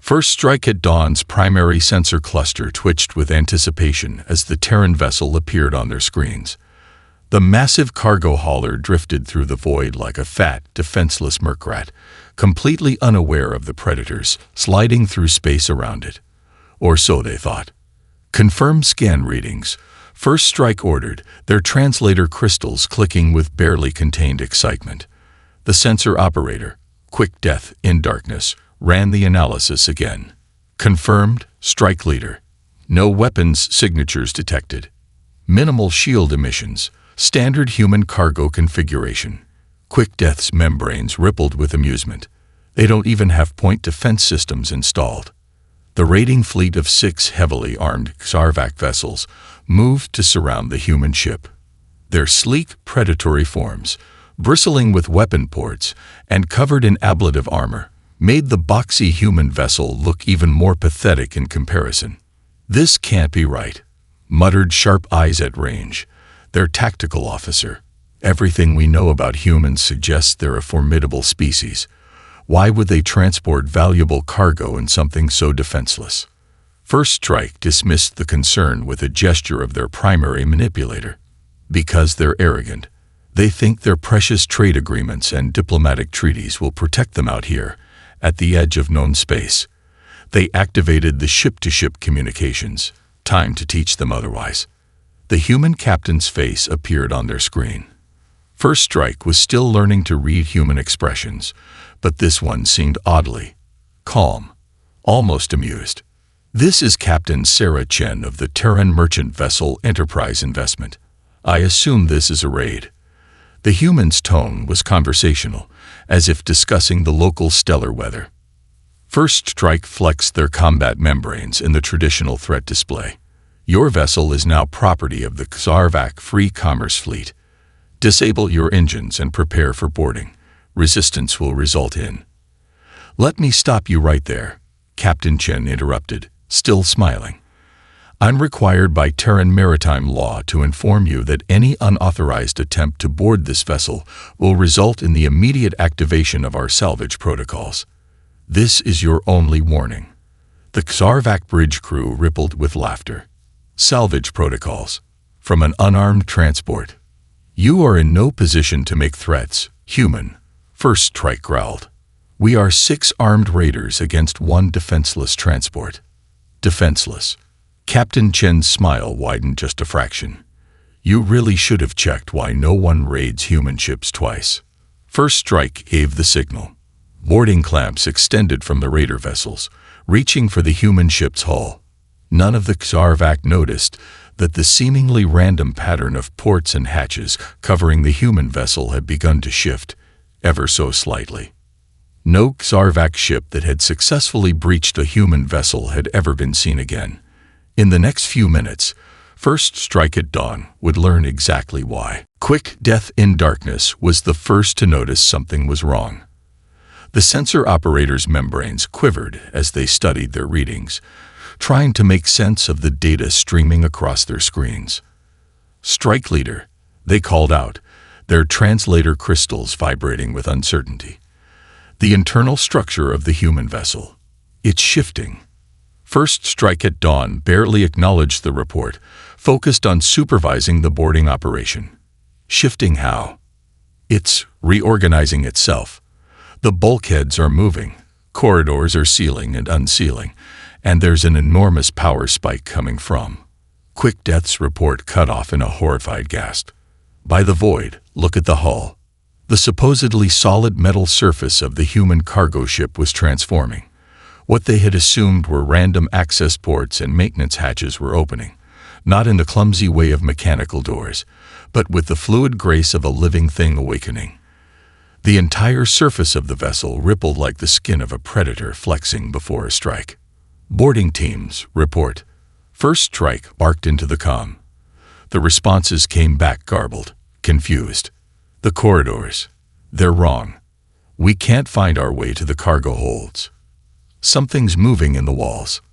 First Strike at Dawn's primary sensor cluster twitched with anticipation as the Terran vessel appeared on their screens. The massive cargo hauler drifted through the void like a fat, defenseless mercrat, completely unaware of the predators sliding through space around it. Or so they thought. Confirm scan readings. First Strike ordered, their translator crystals clicking with barely contained excitement. The sensor operator, Quick Death in Darkness, ran the analysis again. Confirmed, Strike Leader. No weapons signatures detected. Minimal shield emissions. Standard human cargo configuration. Quick Death's membranes rippled with amusement. They don't even have point defense systems installed. The raiding fleet of 6 heavily armed Xarvac vessels moved to surround the human ship. Their sleek, predatory forms, bristling with weapon ports and covered in ablative armor, made the boxy human vessel look even more pathetic in comparison. "This can't be right," muttered Sharp Eyes at range, their tactical officer. "Everything we know about humans suggests they're a formidable species. Why would they transport valuable cargo in something so defenseless?" First Strike dismissed the concern with a gesture of their primary manipulator. "Because they're arrogant. They think their precious trade agreements and diplomatic treaties will protect them out here, at the edge of known space. They activated the ship-to-ship communications. Time to teach them otherwise." The human captain's face appeared on their screen. First Strike was still learning to read human expressions, but this one seemed oddly calm, almost amused. "This is Captain Sarah Chen of the Terran merchant vessel Enterprise Investment. I assume this is a raid." The human's tone was conversational, as if discussing the local stellar weather. First Strike flexed their combat membranes in the traditional threat display. "Your vessel is now property of the Xarvac Free Commerce Fleet. Disable your engines and prepare for boarding. Resistance will result in—" "Let me stop you right there," Captain Chen interrupted, still smiling. "I'm required by Terran maritime law to inform you that any unauthorized attempt to board this vessel will result in the immediate activation of our salvage protocols. This is your only warning." The Xarvac bridge crew rippled with laughter. "Salvage protocols? From an unarmed transport? You are in no position to make threats, human," First Strike growled. "We are 6 armed raiders against 1 defenseless transport." "Defenseless?" Captain Chen's smile widened just a fraction. "You really should have checked why no one raids human ships twice." First Strike gave the signal. Boarding clamps extended from the raider vessels, reaching for the human ship's hull. None of the Xarvac noticed that the seemingly random pattern of ports and hatches covering the human vessel had begun to shift, ever so slightly. No Xarvac ship that had successfully breached a human vessel had ever been seen again. In the next few minutes, First Strike at Dawn would learn exactly why. Quick Death in Darkness was the first to notice something was wrong. The sensor operator's membranes quivered as they studied their readings, trying to make sense of the data streaming across their screens. "Strike Leader," they called out, their translator crystals vibrating with uncertainty. "The internal structure of the human vessel. It's shifting." First Strike at Dawn barely acknowledged the report, focused on supervising the boarding operation. "Shifting how?" "It's reorganizing itself. The bulkheads are moving, corridors are sealing and unsealing, and there's an enormous power spike coming from." Quick Death's report cut off in a horrified gasp. "By the void, look at the hull." The supposedly solid metal surface of the human cargo ship was transforming. What they had assumed were random access ports and maintenance hatches were opening, not in the clumsy way of mechanical doors, but with the fluid grace of a living thing awakening. The entire surface of the vessel rippled like the skin of a predator flexing before a strike. "Boarding teams, report." First Strike barked into the comm. The responses came back garbled, confused. "The corridors. They're wrong. We can't find our way to the cargo holds. Something's moving in the walls."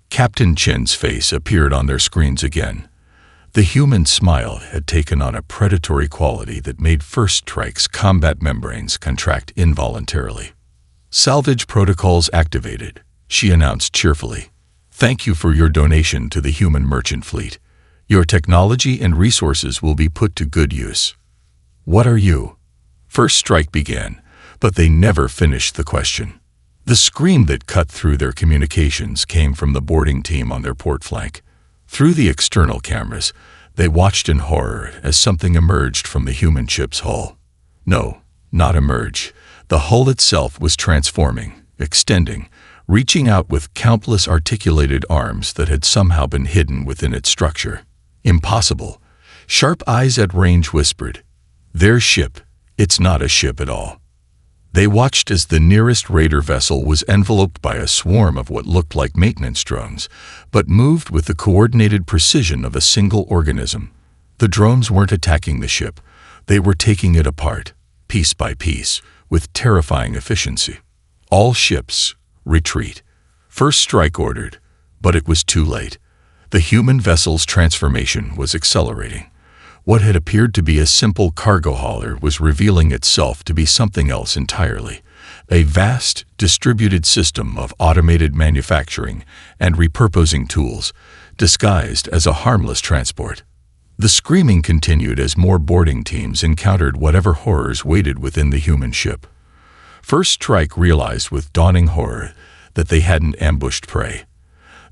Captain Chen's face appeared on their screens again. The human smile had taken on a predatory quality that made First Strike's combat membranes contract involuntarily. "Salvage protocols activated. she announced cheerfully. "Thank you for your donation to the human merchant fleet. Your technology and resources will be put to good use." "What are you?" First Strike began, but they never finished the question. The scream that cut through their communications came from the boarding team on their port flank. Through the external cameras, they watched in horror as something emerged from the human ship's hull. No, not emerge. The hull itself was transforming, extending, reaching out with countless articulated arms that had somehow been hidden within its structure. Impossible. Sharp eyes at range whispered, "Their ship, it's not a ship at all." They watched as the nearest raider vessel was enveloped by a swarm of what looked like maintenance drones, but moved with the coordinated precision of a single organism. The drones weren't attacking the ship. They were taking it apart, piece by piece, with terrifying efficiency. "All ships, retreat," First Strike ordered, but it was too late. The human vessel's transformation was accelerating. What had appeared to be a simple cargo hauler was revealing itself to be something else entirely, a vast, distributed system of automated manufacturing and repurposing tools, disguised as a harmless transport. The screaming continued as more boarding teams encountered whatever horrors waited within the human ship. First Strike realized with dawning horror that they hadn't ambushed prey.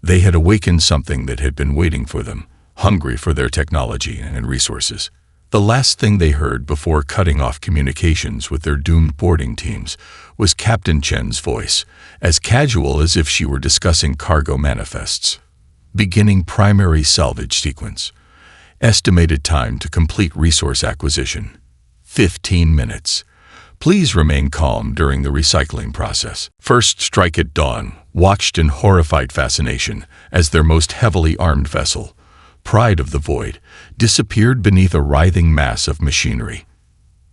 They had awakened something that had been waiting for them, hungry for their technology and resources. The last thing they heard before cutting off communications with their doomed boarding teams was Captain Chen's voice, as casual as if she were discussing cargo manifests. "Beginning primary salvage sequence. Estimated time to complete resource acquisition, 15 minutes. Please remain calm during the recycling process." First Strike at dawn watched in horrified fascination as their most heavily armed vessel, Pride of the Void, disappeared beneath a writhing mass of machinery.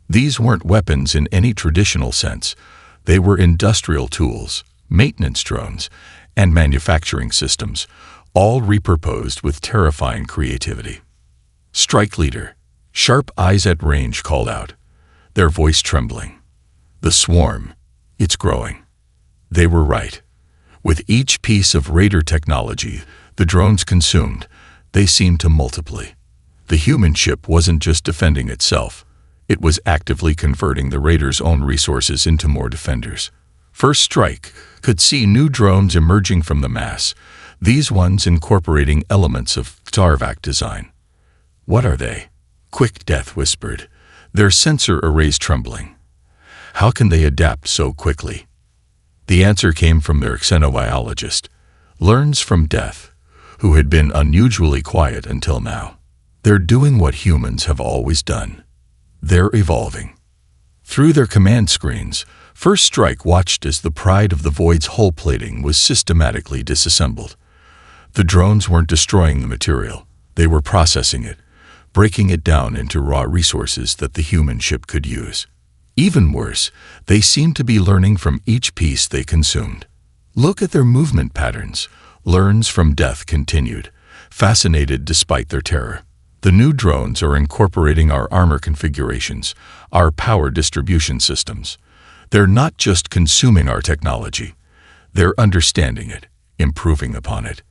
These weren't weapons in any traditional sense. They were industrial tools, maintenance drones, and manufacturing systems, all repurposed with terrifying creativity. "Strike Leader," sharp eyes at range called out, their voice trembling. "The swarm, it's growing." They were right. With each piece of Raider technology the drones consumed, they seemed to multiply. The human ship wasn't just defending itself. It was actively converting the Raiders' own resources into more defenders. First Strike could see new drones emerging from the mass, these ones incorporating elements of Starvac design. "What are they?" Quick Death whispered, their sensor arrays trembling. "How can they adapt so quickly?" The answer came from their xenobiologist, Learns from Death, who had been unusually quiet until now. "They're doing what humans have always done. They're evolving." Through their command screens, First Strike watched as the Pride of the Void's hull plating was systematically disassembled. The drones weren't destroying the material. They were processing it, breaking it down into raw resources that the human ship could use. Even worse, they seemed to be learning from each piece they consumed. "Look at their movement patterns," Learns from Death continued, fascinated despite their terror. "The new drones are incorporating our armor configurations, our power distribution systems. They're not just consuming our technology. They're understanding it, improving upon it."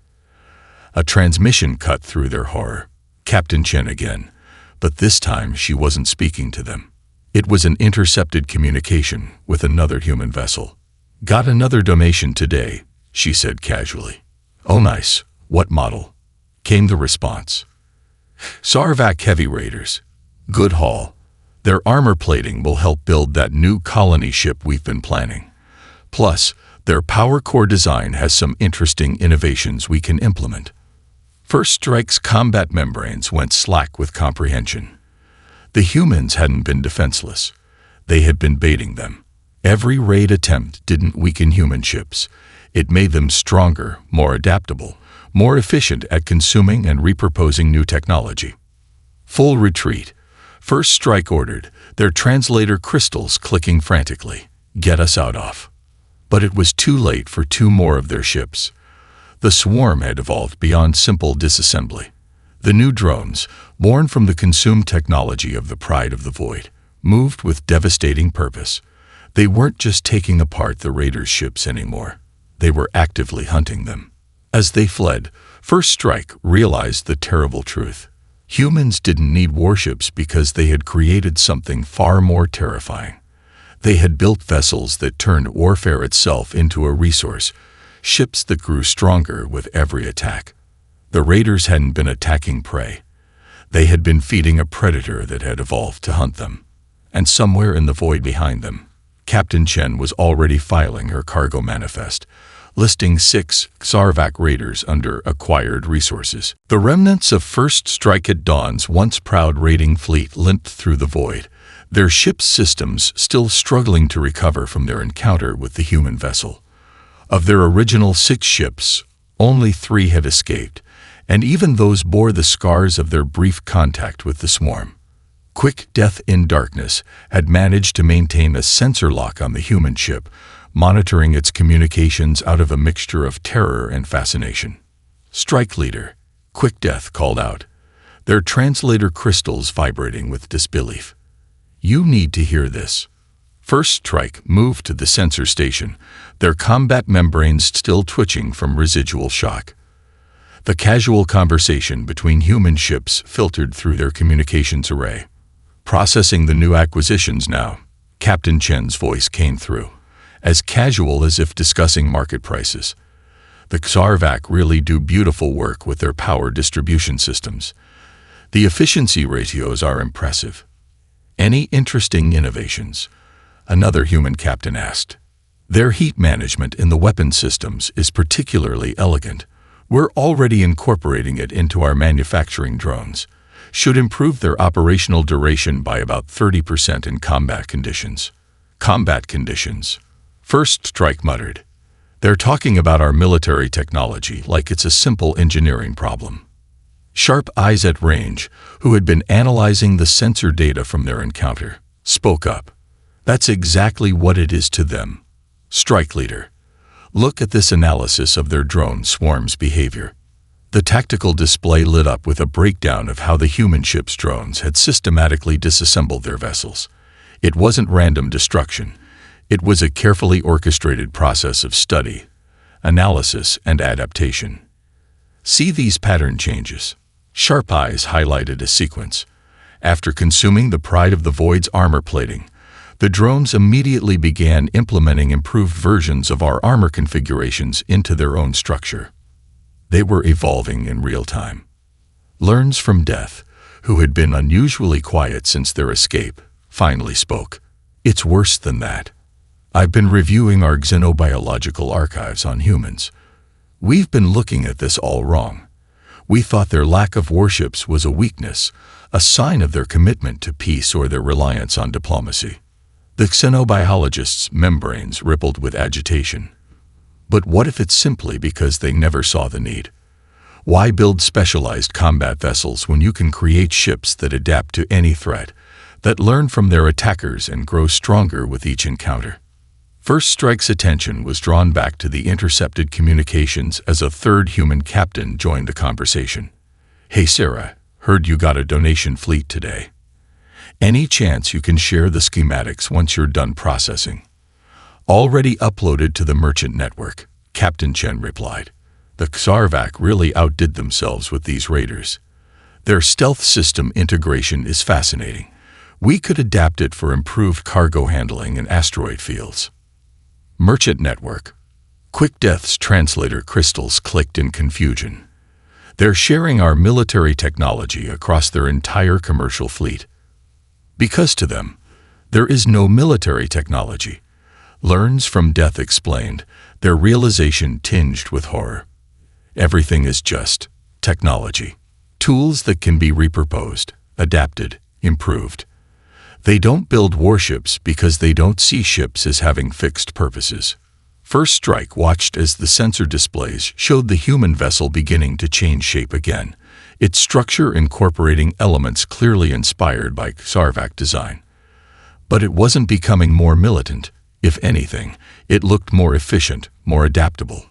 A transmission cut through their horror. Captain Chen again, but this time she wasn't speaking to them. It was an intercepted communication with another human vessel. "Got another donation today," she said casually. "Oh nice, what model?" came the response. "Starvac Heavy Raiders. Good haul. Their armor plating will help build that new colony ship we've been planning. Plus, their power core design has some interesting innovations we can implement." First Strike's combat membranes went slack with comprehension. The humans hadn't been defenseless. They had been baiting them. Every raid attempt didn't weaken human ships. It made them stronger, more adaptable, more efficient at consuming and repurposing new technology. "Full retreat," First Strike ordered, their translator crystals clicking frantically. "Get us out of." But it was too late for two more of their ships. The swarm had evolved beyond simple disassembly. The new drones, born from the consumed technology of the Pride of the Void, moved with devastating purpose. They weren't just taking apart the Raiders' ships anymore. they were actively hunting them. As they fled, First Strike realized the terrible truth. Humans didn't need warships because they had created something far more terrifying. They had built vessels that turned warfare itself into a resource, ships that grew stronger with every attack. The raiders hadn't been attacking prey. They had been feeding a predator that had evolved to hunt them. And somewhere in the void behind them, Captain Chen was already filing her cargo manifest, listing 6 Sarvac raiders under acquired resources. The remnants of First Strike at Dawn's once proud raiding fleet limped through the void, their ship's systems still struggling to recover from their encounter with the human vessel. Of their original 6 ships, only 3 had escaped, and even those bore the scars of their brief contact with the swarm. Quick Death in Darkness had managed to maintain a sensor lock on the human ship, monitoring its communications out of a mixture of terror and fascination. Strike Leader, Quick Death called out, their translator crystals vibrating with disbelief. You need to hear this. First Strike moved to the sensor station, their combat membranes still twitching from residual shock. The casual conversation between human ships filtered through their communications array. Processing the new acquisitions now, Captain Chen's voice came through, as casual as if discussing market prices. The Sarvac really do beautiful work with their power distribution systems. The efficiency ratios are impressive. Any interesting innovations? Another human captain asked. Their heat management in the weapon systems is particularly elegant. We're already incorporating it into our manufacturing drones. Should improve their operational duration by about 30% in combat conditions. Combat conditions? First Strike muttered. They're talking about our military technology like it's a simple engineering problem. Sharp Eyes at Range, who had been analyzing the sensor data from their encounter, spoke up. That's exactly what it is to them. Strike Leader, look at this analysis of their drone swarm's behavior. The tactical display lit up with a breakdown of how the human ship's drones had systematically disassembled their vessels. It wasn't random destruction. It was a carefully orchestrated process of study, analysis, and adaptation. See these pattern changes. Sharp Eyes highlighted a sequence. After consuming the Pride of the Void's armor plating, the drones immediately began implementing improved versions of our armor configurations into their own structure. They were evolving in real time. Learns from Death, who had been unusually quiet since their escape, finally spoke. It's worse than that. I've been reviewing our xenobiological archives on humans. We've been looking at this all wrong. We thought their lack of warships was a weakness, a sign of their commitment to peace or their reliance on diplomacy. The xenobiologists' membranes rippled with agitation. But what if it's simply because they never saw the need? Why build specialized combat vessels when you can create ships that adapt to any threat, that learn from their attackers and grow stronger with each encounter? First Strike's attention was drawn back to the intercepted communications as a third human captain joined the conversation. Hey Sarah, heard you got a donation fleet today. Any chance you can share the schematics once you're done processing? Already uploaded to the merchant network, Captain Chen replied. The Sarvac really outdid themselves with these raiders. Their stealth system integration is fascinating. We could adapt it for improved cargo handling in asteroid fields. Merchant network. Quick Death's translator crystals clicked in confusion. They're sharing our military technology across their entire commercial fleet. Because to them, there is no military technology. Learns from Death explained, their realization tinged with horror. Everything is just technology. Tools that can be repurposed, adapted, improved. They don't build warships because they don't see ships as having fixed purposes. First Strike watched as the sensor displays showed the human vessel beginning to change shape again, its structure incorporating elements clearly inspired by Sarvac design. But it wasn't becoming more militant. If anything, it looked more efficient, more adaptable.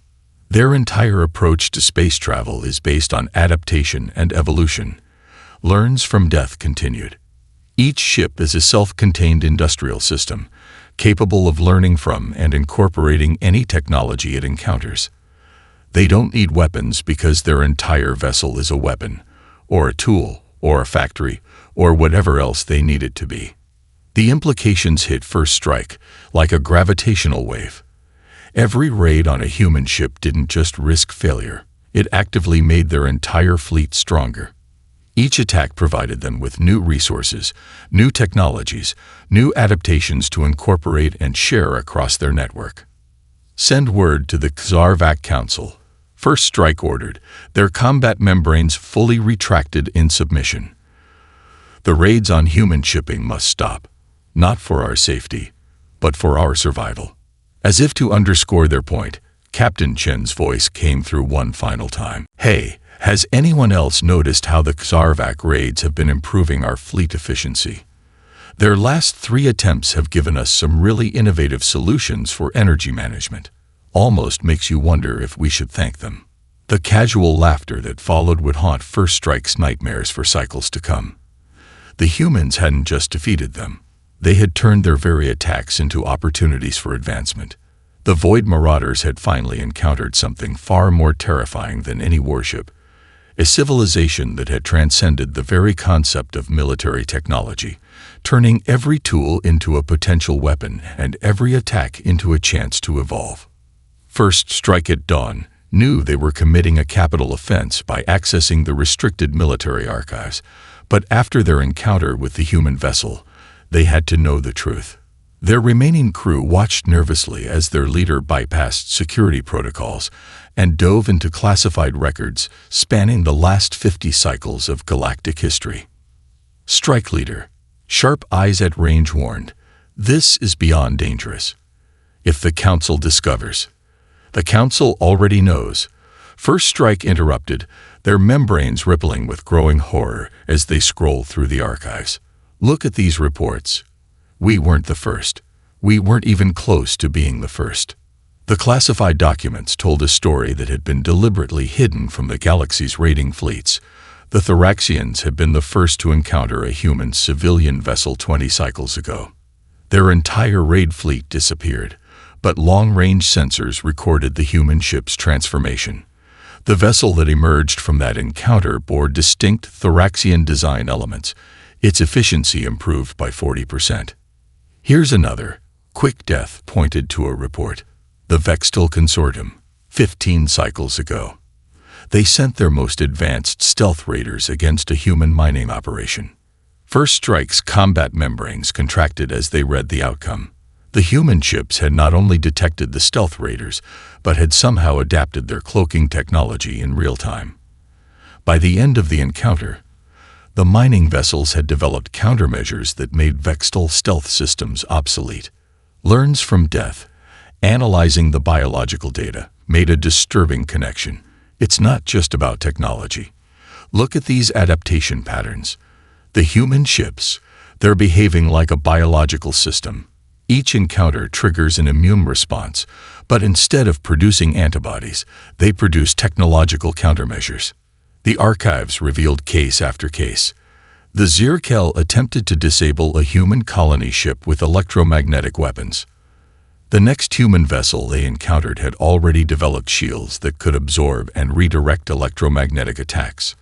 Their entire approach to space travel is based on adaptation and evolution. Learns from Death continued. Each ship is a self-contained industrial system, capable of learning from and incorporating any technology it encounters. They don't need weapons because their entire vessel is a weapon, or a tool, or a factory, or whatever else they need it to be. The implications hit first strike like a gravitational wave. Every raid on a human ship didn't just risk failure, it actively made their entire fleet stronger. Each attack provided them with new resources, new technologies, new adaptations to incorporate and share across their network. Send word to the Xarvac Council. First Strike ordered, their combat membranes fully retracted in submission. The raids on human shipping must stop, not for our safety, but for our survival. As if to underscore their point, Captain Chen's voice came through one final time. Hey, has anyone else noticed how the Xarvac raids have been improving our fleet efficiency? Their last 3 attempts have given us some really innovative solutions for energy management. Almost makes you wonder if we should thank them. The casual laughter that followed would haunt First Strike's nightmares for cycles to come. The humans hadn't just defeated them. They had turned their very attacks into opportunities for advancement. The Void Marauders had finally encountered something far more terrifying than any warship. A civilization that had transcended the very concept of military technology, turning every tool into a potential weapon and every attack into a chance to evolve. First Strike at dawn knew they were committing a capital offense by accessing the restricted military archives, but after their encounter with the human vessel, they had to know the truth. Their remaining crew watched nervously as their leader bypassed security protocols and dove into classified records spanning the last 50 cycles of galactic history. Strike Leader, sharp eyes at range, warned, "This is beyond dangerous. If the Council discovers..." The Council already knows. First Strike interrupted, their membranes rippling with growing horror as they scrolled through the archives. "Look at these reports. We weren't the first. We weren't even close to being the first." The classified documents told a story that had been deliberately hidden from the galaxy's raiding fleets. The Thoraxians had been the first to encounter a human civilian vessel 20 cycles ago. Their entire raid fleet disappeared, but long-range sensors recorded the human ship's transformation. The vessel that emerged from that encounter bore distinct Thoraxian design elements. Its efficiency improved by 40%. Here's another. Quick Death pointed to a report. The Vextal Consortium, 15 cycles ago. They sent their most advanced stealth raiders against a human mining operation. First Strike's combat membranes contracted as they read the outcome. The human ships had not only detected the stealth raiders, but had somehow adapted their cloaking technology in real time. By the end of the encounter, the mining vessels had developed countermeasures that made Vextal stealth systems obsolete. Learns from death, analyzing the biological data, made a disturbing connection. It's not just about technology. Look at these adaptation patterns. The human ships, they're behaving like a biological system. Each encounter triggers an immune response, but instead of producing antibodies, they produce technological countermeasures. The archives revealed case after case. The Zirkel attempted to disable a human colony ship with electromagnetic weapons. The next human vessel they encountered had already developed shields that could absorb and redirect electromagnetic attacks.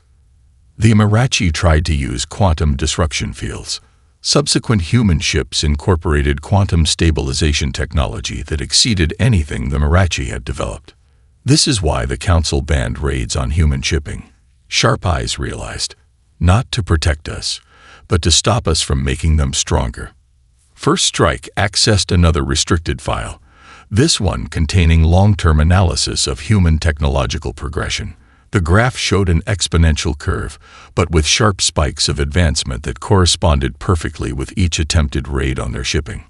The Marachi tried to use quantum disruption fields. Subsequent human ships incorporated quantum stabilization technology that exceeded anything the Marachi had developed. This is why the Council banned raids on human shipping. Sharp Eyes realized, not to protect us, but to stop us from making them stronger. First Strike accessed another restricted file, this one containing long-term analysis of human technological progression. The graph showed an exponential curve, but with sharp spikes of advancement that corresponded perfectly with each attempted raid on their shipping.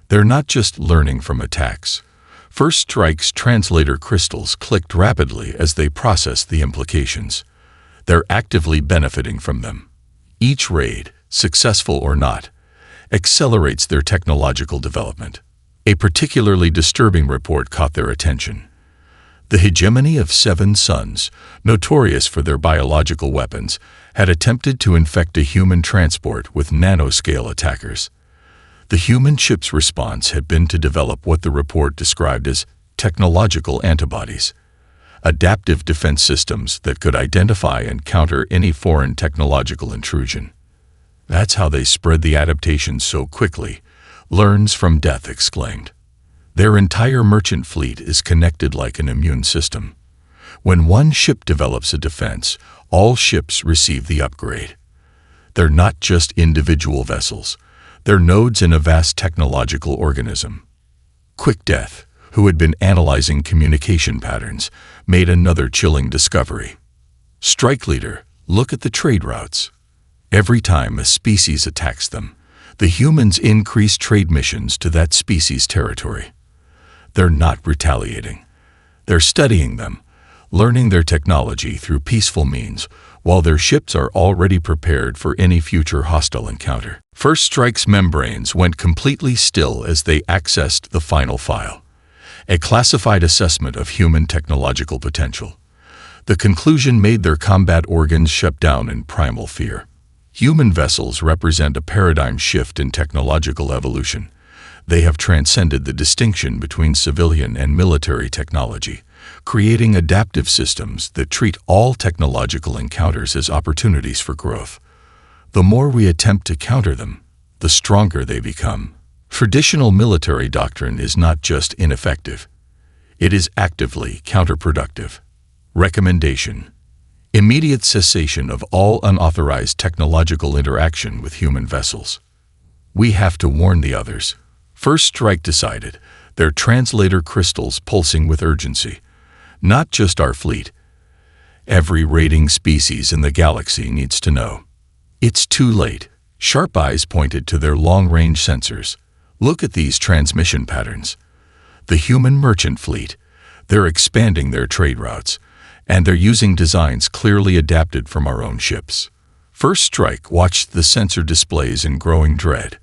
They're not just learning from attacks. First Strike's translator crystals clicked rapidly as they processed the implications. They're actively benefiting from them. Each raid, successful or not, accelerates their technological development. A particularly disturbing report caught their attention. The hegemony of 7 suns, notorious for their biological weapons, had attempted to infect a human transport with nanoscale attackers. The human ship's response had been to develop what the report described as technological antibodies, adaptive defense systems that could identify and counter any foreign technological intrusion. That's how they spread the adaptations so quickly, Learns from Death exclaimed. Their entire merchant fleet is connected like an immune system. When one ship develops a defense, all ships receive the upgrade. They're not just individual vessels. They're nodes in a vast technological organism. Quick Death, who had been analyzing communication patterns, made another chilling discovery. Strike Leader, look at the trade routes. Every time a species attacks them, the humans increase trade missions to that species' territory. They're not retaliating. They're studying them, learning their technology through peaceful means, while their ships are already prepared for any future hostile encounter. First Strike's membranes went completely still as they accessed the final file, a classified assessment of human technological potential. The conclusion made their combat organs shut down in primal fear. Human vessels represent a paradigm shift in technological evolution. They have transcended the distinction between civilian and military technology, creating adaptive systems that treat all technological encounters as opportunities for growth. The more we attempt to counter them, the stronger they become. Traditional military doctrine is not just ineffective. It is actively counterproductive. Recommendation: immediate cessation of all unauthorized technological interaction with human vessels. We have to warn the others. First Strike decided, their translator crystals pulsing with urgency. Not just our fleet. Every raiding species in the galaxy needs to know. It's too late. Sharp eyes pointed to their long-range sensors. Look at these transmission patterns. The human merchant fleet. They're expanding their trade routes, and they're using designs clearly adapted from our own ships. First Strike watched the sensor displays in growing dread.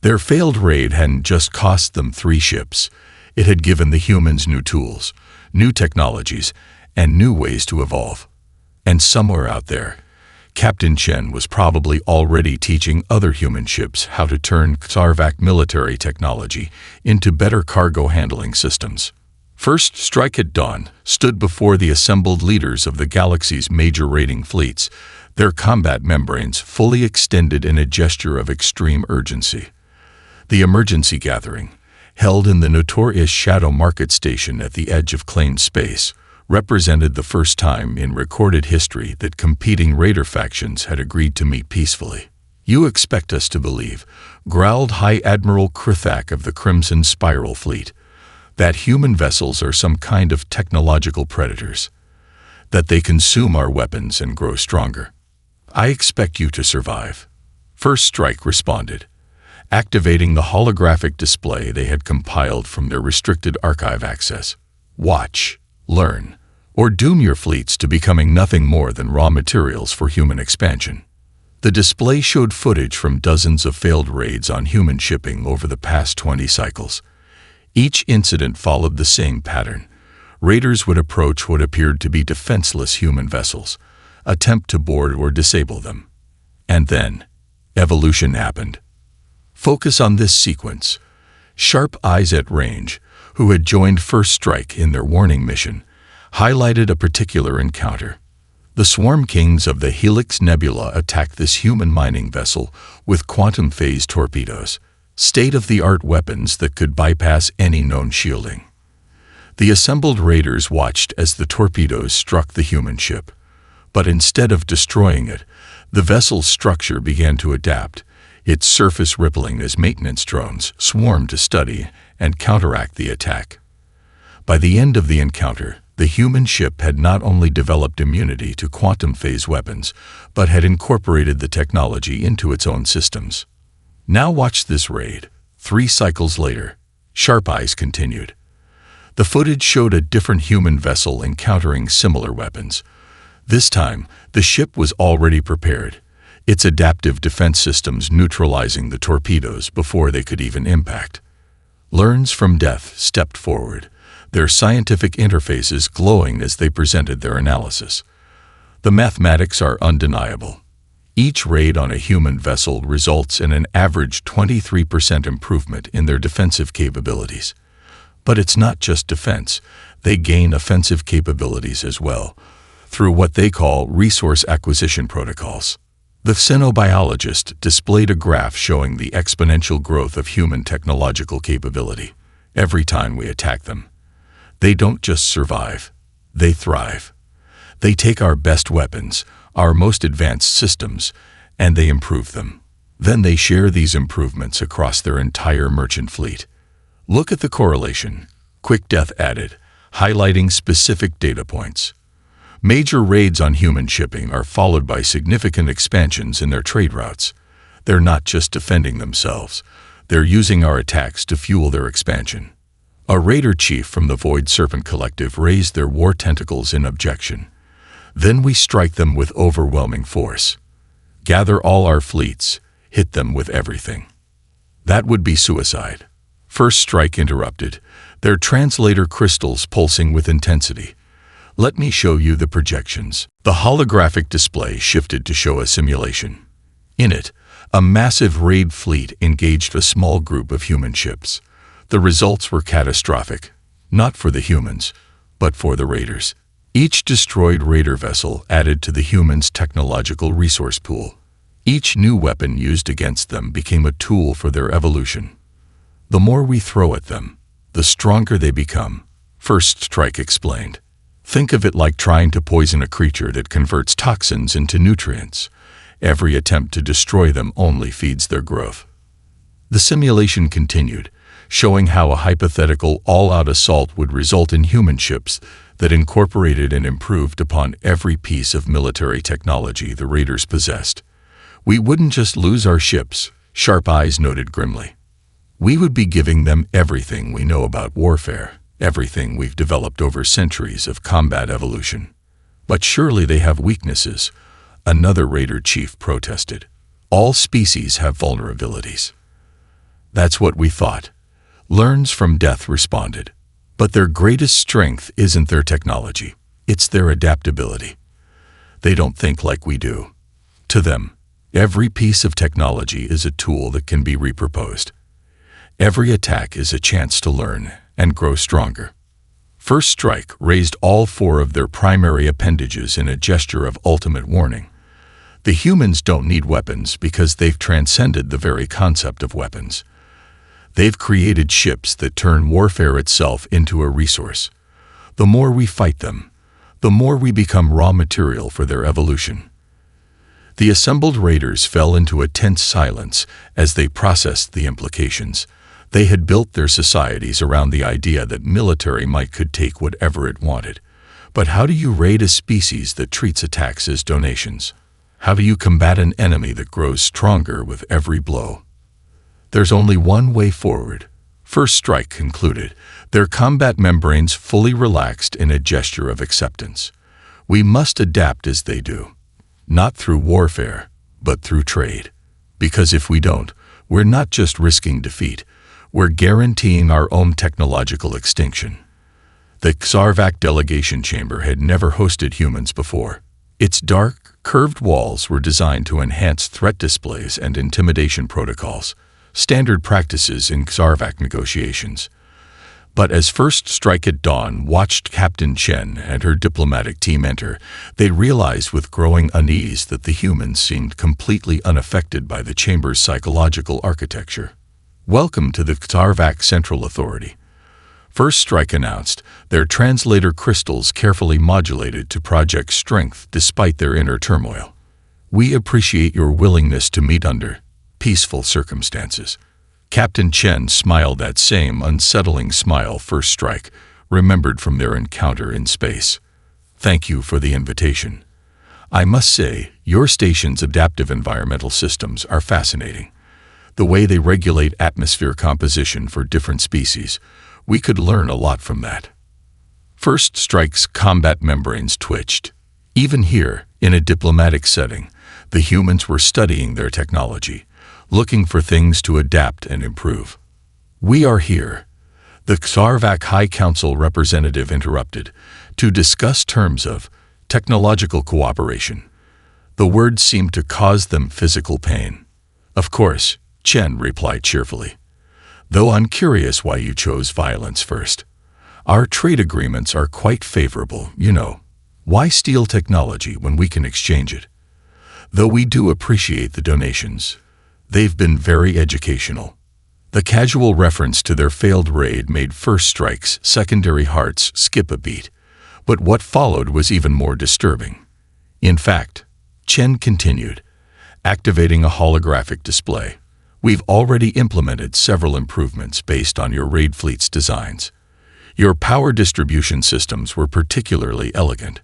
Their failed raid hadn't just cost them 3 ships. It had given the humans new tools, new technologies, and new ways to evolve. And somewhere out there, Captain Chen was probably already teaching other human ships how to turn Sarvac military technology into better cargo handling systems. First Strike at dawn stood before the assembled leaders of the galaxy's major raiding fleets, their combat membranes fully extended in a gesture of extreme urgency. The emergency gathering, held in the notorious Shadow Market Station at the edge of claimed space, represented the first time in recorded history that competing raider factions had agreed to meet peacefully. "You expect us to believe," growled High Admiral Krithak of the Crimson Spiral Fleet, "that human vessels are some kind of technological predators, that they consume our weapons and grow stronger. I expect you to survive." First Strike responded, activating the holographic display they had compiled from their restricted archive access. "Watch, learn, or doom your fleets to becoming nothing more than raw materials for human expansion." The display showed footage from dozens of failed raids on human shipping over the past 20 cycles. Each incident followed the same pattern. Raiders would approach what appeared to be defenseless human vessels, attempt to board or disable them. And then, evolution happened. Focus on this sequence. Sharp Eyes at Range, who had joined First Strike in their warning mission, highlighted a particular encounter. The Swarm Kings of the Helix Nebula attacked this human mining vessel with quantum phase torpedoes, state-of-the-art weapons that could bypass any known shielding. The assembled raiders watched as the torpedoes struck the human ship. But instead of destroying it, the vessel's structure began to adapt, its surface rippling as maintenance drones swarmed to study and counteract the attack. By the end of the encounter, the human ship had not only developed immunity to quantum phase weapons, but had incorporated the technology into its own systems. Now watch this raid. 3 cycles later, Sharp Eyes continued. The footage showed a different human vessel encountering similar weapons. This time, the ship was already prepared, its adaptive defense systems neutralizing the torpedoes before they could even impact. Learns from Death stepped forward, their scientific interfaces glowing as they presented their analysis. The mathematics are undeniable. Each raid on a human vessel results in an average 23% improvement in their defensive capabilities. But it's not just defense. They gain offensive capabilities as well, through what they call resource acquisition protocols. The xenobiologist displayed a graph showing the exponential growth of human technological capability every time we attack them. They don't just survive, they thrive. They take our best weapons, our most advanced systems, and they improve them. Then they share these improvements across their entire merchant fleet. Look at the correlation. Quick Death added, highlighting specific data points. Major raids on human shipping are followed by significant expansions in their trade routes. They're not just defending themselves. They're using our attacks to fuel their expansion. A raider chief from the Void Serpent Collective raised their war tentacles in objection. Then we strike them with overwhelming force. Gather all our fleets, hit them with everything. That would be suicide. First Strike interrupted, their translator crystals pulsing with intensity. Let me show you the projections. The holographic display shifted to show a simulation. In it, a massive raid fleet engaged a small group of human ships. The results were catastrophic, not for the humans, but for the raiders. Each destroyed raider vessel added to the humans' technological resource pool. Each new weapon used against them became a tool for their evolution. The more we throw at them, the stronger they become, First Strike explained. Think of it like trying to poison a creature that converts toxins into nutrients. Every attempt to destroy them only feeds their growth. The simulation continued, showing how a hypothetical all-out assault would result in human ships that incorporated and improved upon every piece of military technology the raiders possessed. We wouldn't just lose our ships, Sharp Eyes noted grimly. We would be giving them everything we know about warfare, everything we've developed over centuries of combat evolution. But surely they have weaknesses, another raider chief protested. All species have vulnerabilities. That's what we thought. Learns from Death responded. But their greatest strength isn't their technology, it's their adaptability. They don't think like we do. To them, every piece of technology is a tool that can be repurposed. Every attack is a chance to learn and grow stronger. First Strike raised all four of their primary appendages in a gesture of ultimate warning. The humans don't need weapons because they've transcended the very concept of weapons. They've created ships that turn warfare itself into a resource. The more we fight them, the more we become raw material for their evolution. The assembled raiders fell into a tense silence as they processed the implications. They had built their societies around the idea that military might could take whatever it wanted. But how do you raid a species that treats attacks as donations? How do you combat an enemy that grows stronger with every blow? There's only one way forward. First Strike concluded, their combat membranes fully relaxed in a gesture of acceptance. We must adapt as they do, not through warfare, but through trade. Because if we don't, we're not just risking defeat, we're guaranteeing our own technological extinction. The Xarvac delegation chamber had never hosted humans before. Its dark, curved walls were designed to enhance threat displays and intimidation protocols, standard practices in Xarvac negotiations. But as First Strike at Dawn watched Captain Chen and her diplomatic team enter, they realized with growing unease that the humans seemed completely unaffected by the chamber's psychological architecture. Welcome to the Xarvac Central Authority. First Strike announced, their translator crystals carefully modulated to project strength despite their inner turmoil. We appreciate your willingness to meet under peaceful circumstances. Captain Chen smiled that same unsettling smile First Strike remembered from their encounter in space. Thank you for the invitation. I must say, your station's adaptive environmental systems are fascinating. The way they regulate atmosphere composition for different species, we could learn a lot from that. First Strike's combat membranes twitched. Even here, in a diplomatic setting, the humans were studying their technology, looking for things to adapt and improve. We are here, the Xarvac High Council representative interrupted, to discuss terms of technological cooperation. The The words seemed to cause them physical pain. "Of course," Chen replied cheerfully. "Though I'm curious why you chose violence first. Our trade agreements are quite favorable, you know. Why steal technology when we can exchange it? Though we do appreciate the donations. They've been very educational." The casual reference to their failed raid made First Strike's secondary hearts skip a beat, but what followed was even more disturbing. In fact, Chen continued, activating a holographic display. "We've already implemented several improvements based on your raid fleet's designs. Your power distribution systems were particularly elegant.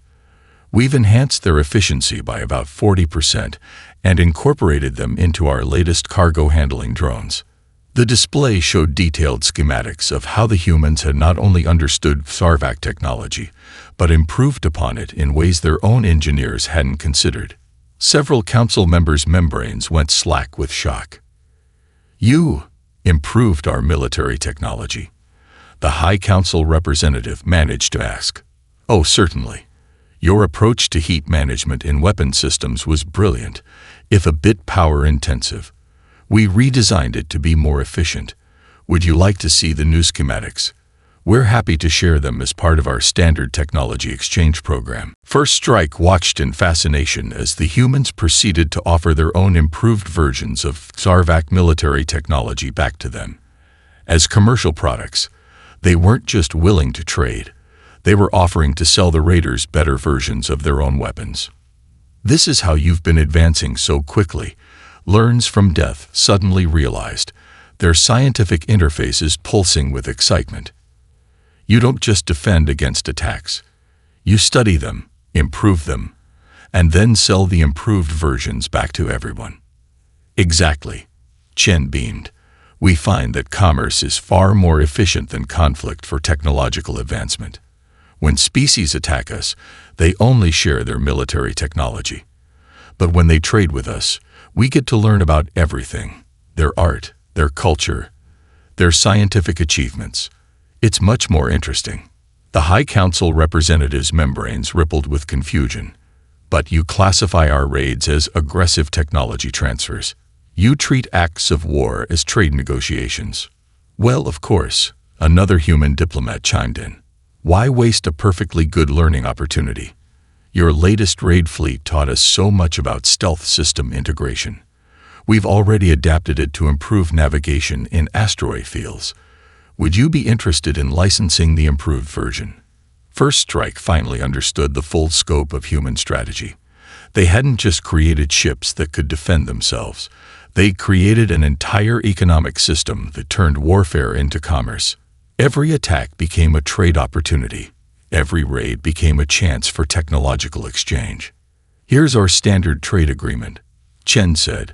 We've enhanced their efficiency by about 40% and incorporated them into our latest cargo handling drones." The display showed detailed schematics of how the humans had not only understood Sarvac technology, but improved upon it in ways their own engineers hadn't considered. Several council members' membranes went slack with shock. "You improved our military technology?" The High Council representative managed to ask. "Oh, certainly. Your approach to heat management in weapon systems was brilliant, if a bit power-intensive. We redesigned it to be more efficient. Would you like to see the new schematics? We're happy to share them as part of our standard technology exchange program." First Strike watched in fascination as the humans proceeded to offer their own improved versions of Sarvac military technology back to them. As commercial products, they weren't just willing to trade. They were offering to sell the raiders better versions of their own weapons. "This is how you've been advancing so quickly," Learns from Death suddenly realized, their scientific interfaces pulsing with excitement. "You don't just defend against attacks. You study them, improve them, and then sell the improved versions back to everyone." "Exactly," Chen beamed. "We find that commerce is far more efficient than conflict for technological advancement. When species attack us, they only share their military technology. But when they trade with us, we get to learn about everything, their art, their culture, their scientific achievements. It's much more interesting." The High Council representatives' membranes rippled with confusion. "But you classify our raids as aggressive technology transfers. You treat acts of war as trade negotiations." "Well, of course," another human diplomat chimed in. "Why waste a perfectly good learning opportunity? Your latest raid fleet taught us so much about stealth system integration. We've already adapted it to improve navigation in asteroid fields. Would you be interested in licensing the improved version?" First Strike finally understood the full scope of human strategy. They hadn't just created ships that could defend themselves. They created an entire economic system that turned warfare into commerce. Every attack became a trade opportunity. Every raid became a chance for technological exchange. "Here's our standard trade agreement," Chen said,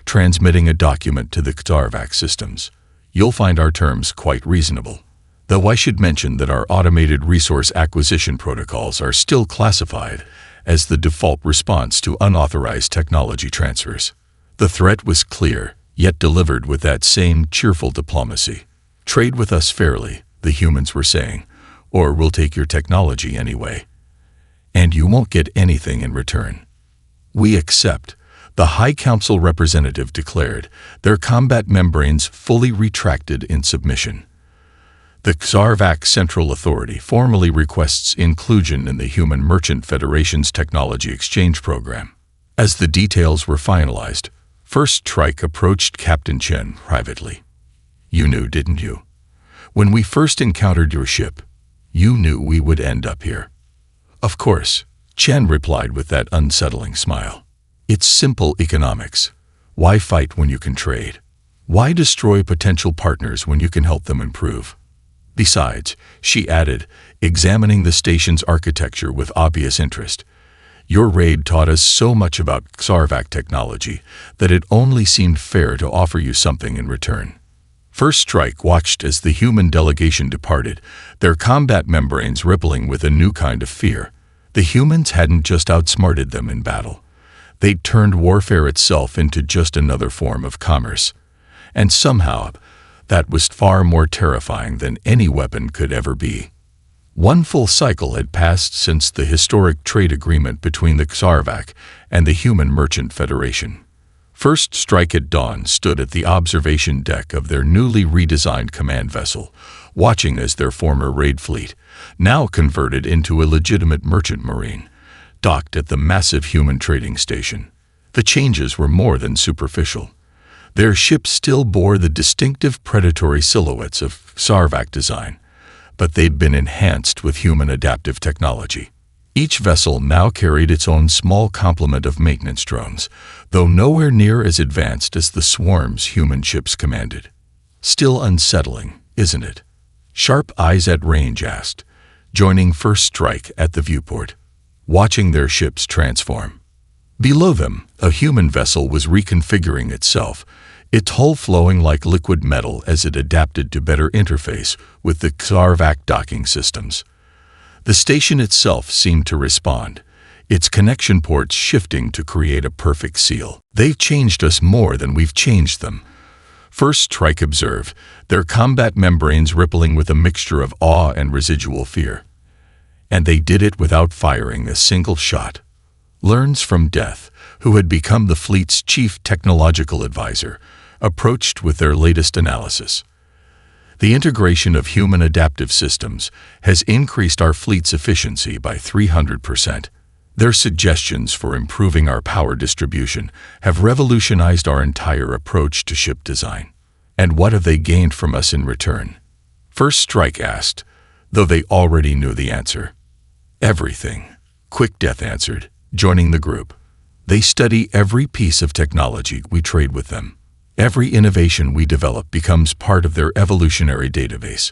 transmitting a document to the Sarvac systems. "You'll find our terms quite reasonable. Though I should mention that our automated resource acquisition protocols are still classified as the default response to unauthorized technology transfers." The threat was clear, yet delivered with that same cheerful diplomacy. "Trade with us fairly," the humans were saying, "or we'll take your technology anyway. And you won't get anything in return." "We accept," the High Council representative declared, their combat membranes fully retracted in submission. The Sarvac Central Authority formally requests inclusion in the Human Merchant Federation's Technology Exchange Program. As the details were finalized, First Strike approached Captain Chen privately. "You knew, didn't you? When we first encountered your ship, you knew we would end up here." "Of course," Chen replied with that unsettling smile. "It's simple economics. Why fight when you can trade? Why destroy potential partners when you can help them improve? Besides," she added, examining the station's architecture with obvious interest, "your raid taught us so much about Sarvac technology that it only seemed fair to offer you something in return." First Strike watched as the human delegation departed, their combat membranes rippling with a new kind of fear. The humans hadn't just outsmarted them in battle. They'd turned warfare itself into just another form of commerce. And somehow, that was far more terrifying than any weapon could ever be. One full cycle had passed since the historic trade agreement between the Xarvak and the Human Merchant Federation. First Strike at dawn stood at the observation deck of their newly redesigned command vessel, watching as their former raid fleet, now converted into a legitimate merchant marine, docked at the massive human trading station. The changes were more than superficial. Their ships still bore the distinctive predatory silhouettes of Xarvak design, but they'd been enhanced with human adaptive technology. Each vessel now carried its own small complement of maintenance drones, though nowhere near as advanced as the swarms human ships commanded. Still unsettling, isn't it? Sharp Eyes at Range asked, joining First Strike at the viewport, watching their ships transform. Below them, a human vessel was reconfiguring itself, its hull flowing like liquid metal as it adapted to better interface with the Xarvak docking systems. The station itself seemed to respond, its connection ports shifting to create a perfect seal. They've changed us more than we've changed them. First Strike observed, their combat membranes rippling with a mixture of awe and residual fear. And they did it without firing a single shot. Learns from Death, who had become the fleet's chief technological advisor, approached with their latest analysis. The integration of human adaptive systems has increased our fleet's efficiency by 300%. Their suggestions for improving our power distribution have revolutionized our entire approach to ship design. And what have they gained from us in return? First Strike asked, though they already knew the answer. Everything, Quick Death answered, joining the group. They study every piece of technology we trade with them. Every innovation we develop becomes part of their evolutionary database.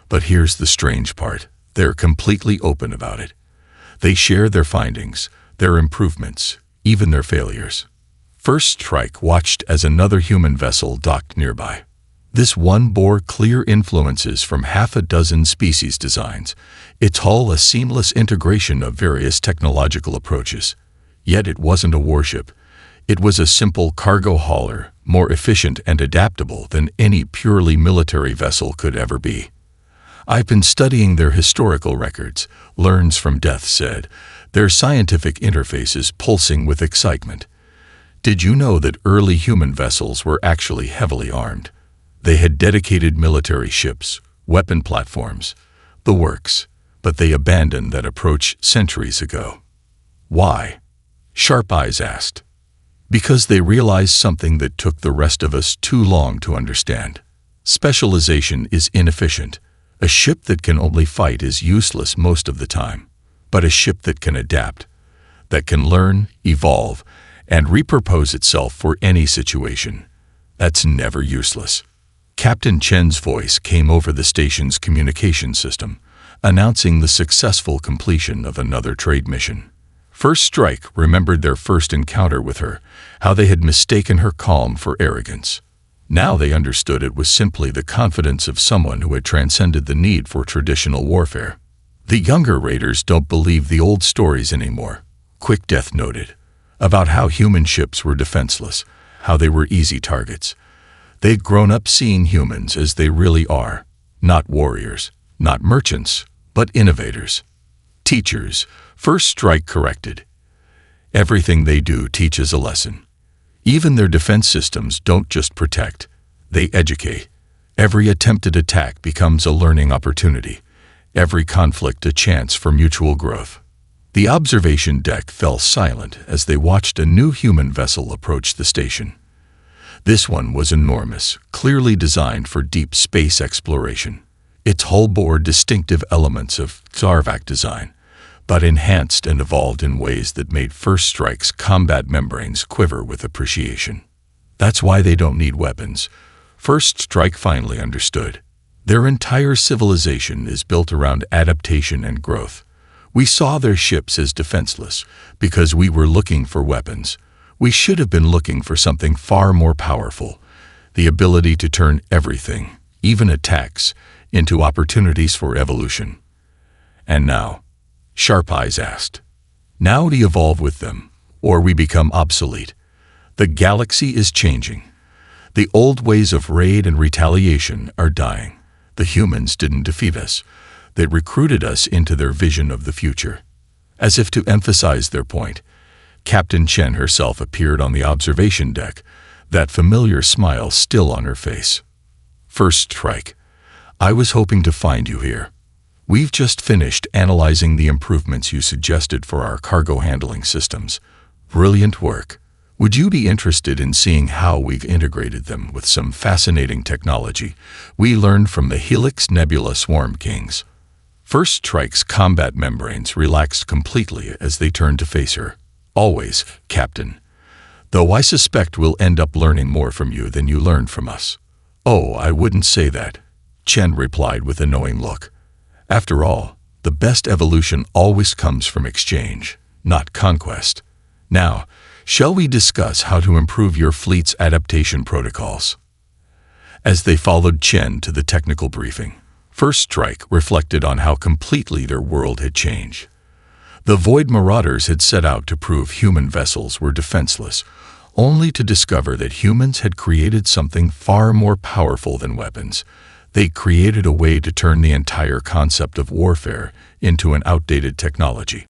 But here's the strange part. They're completely open about it. They share their findings, their improvements, even their failures. First Strike watched as another human vessel docked nearby. This one bore clear influences from half a dozen species designs, its hull a seamless integration of various technological approaches. Yet it wasn't a warship. It was a simple cargo hauler, more efficient and adaptable than any purely military vessel could ever be. I've been studying their historical records, Learns from Death said, their scientific interfaces pulsing with excitement. Did you know that early human vessels were actually heavily armed? They had dedicated military ships, weapon platforms, the works, but they abandoned that approach centuries ago. Why? Sharp Eyes asked. Because they realized something that took the rest of us too long to understand. Specialization is inefficient. A ship that can only fight is useless most of the time. But a ship that can adapt, that can learn, evolve, and repurpose itself for any situation, that's never useless. Captain Chen's voice came over the station's communication system, announcing the successful completion of another trade mission. First Strike remembered their first encounter with her, how they had mistaken her calm for arrogance. Now they understood it was simply the confidence of someone who had transcended the need for traditional warfare. The younger raiders don't believe the old stories anymore, Quick Death noted, about how human ships were defenseless, how they were easy targets. They'd grown up seeing humans as they really are, not warriors, not merchants, but innovators. Teachers, First Strike corrected. Everything they do teaches a lesson. Even their defense systems don't just protect, they educate. Every attempted attack becomes a learning opportunity, every conflict a chance for mutual growth. The observation deck fell silent as they watched a new human vessel approach the station. This one was enormous, clearly designed for deep space exploration. Its hull bore distinctive elements of Xarvak design, but enhanced and evolved in ways that made First Strike's combat membranes quiver with appreciation. That's why they don't need weapons. First Strike finally understood. Their entire civilization is built around adaptation and growth. We saw their ships as defenseless because we were looking for weapons. We should have been looking for something far more powerful, the ability to turn everything, even attacks, into opportunities for evolution. And now, Sharp Eyes asked, now to evolve with them, or we become obsolete. The galaxy is changing. The old ways of raid and retaliation are dying. The humans didn't defeat us. that recruited us into their vision of the future. As if to emphasize their point, Captain Chen herself appeared on the observation deck, that familiar smile still on her face. First Strike, I was hoping to find you here. We've just finished analyzing the improvements you suggested for our cargo handling systems. Brilliant work. Would you be interested in seeing how we've integrated them with some fascinating technology we learned from the Helix Nebula Swarm Kings? First Strike's combat membranes relaxed completely as they turned to face her. Always, Captain. Though I suspect we'll end up learning more from you than you learned from us. Oh, I wouldn't say that, Chen replied with a knowing look. After all, the best evolution always comes from exchange, not conquest. Now, shall we discuss how to improve your fleet's adaptation protocols? As they followed Chen to the technical briefing, First Strike reflected on how completely their world had changed. The Void Marauders had set out to prove human vessels were defenseless, only to discover that humans had created something far more powerful than weapons. They created a way to turn the entire concept of warfare into an outdated technology.